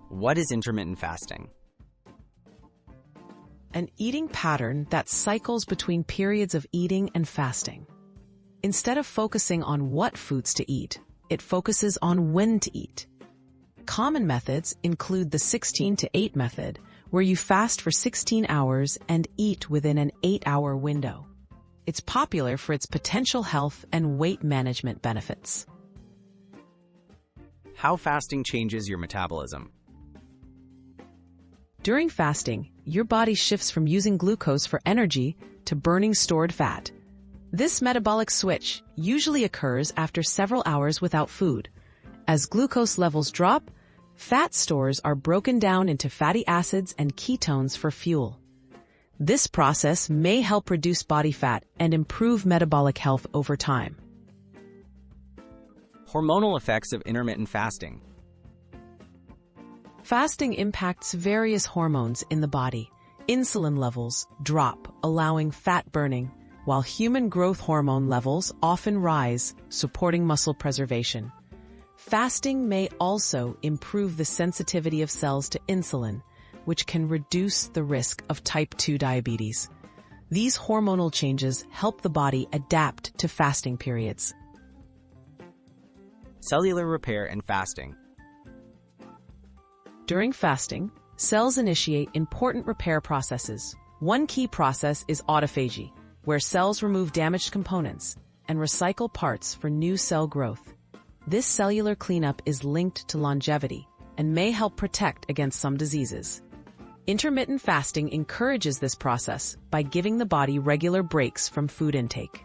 What is intermittent fasting? An eating pattern that cycles between periods of eating and fasting. Instead of focusing on what foods to eat, it focuses on when to eat. Common methods include the 16-to-8 method, where you fast for 16 hours and eat within an 8-hour window. It's popular for its potential health and weight management benefits. How fasting changes your metabolism? During fasting, your body shifts from using glucose for energy to burning stored fat. This metabolic switch usually occurs after several hours without food. As glucose levels drop, fat stores are broken down into fatty acids and ketones for fuel. This process may help reduce body fat and improve metabolic health over time. Hormonal effects of intermittent fasting. Fasting impacts various hormones in the body. Insulin levels drop, allowing fat burning, while human growth hormone levels often rise, supporting muscle preservation. Fasting may also improve the sensitivity of cells to insulin, which can reduce the risk of type 2 diabetes. These hormonal changes help the body adapt to fasting periods. Cellular repair and fasting. During fasting, cells initiate important repair processes. One key process is autophagy, where cells remove damaged components and recycle parts for new cell growth. This cellular cleanup is linked to longevity and may help protect against some diseases. Intermittent fasting encourages this process by giving the body regular breaks from food intake.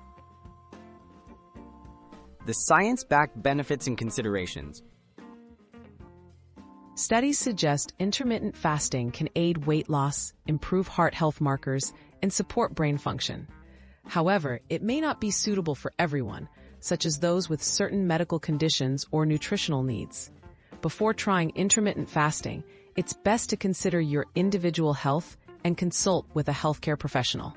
The science-backed benefits and considerations. Studies suggest intermittent fasting can aid weight loss, improve heart health markers, and support brain function. However, it may not be suitable for everyone, such as those with certain medical conditions or nutritional needs. Before trying intermittent fasting, it's best to consider your individual health and consult with a healthcare professional.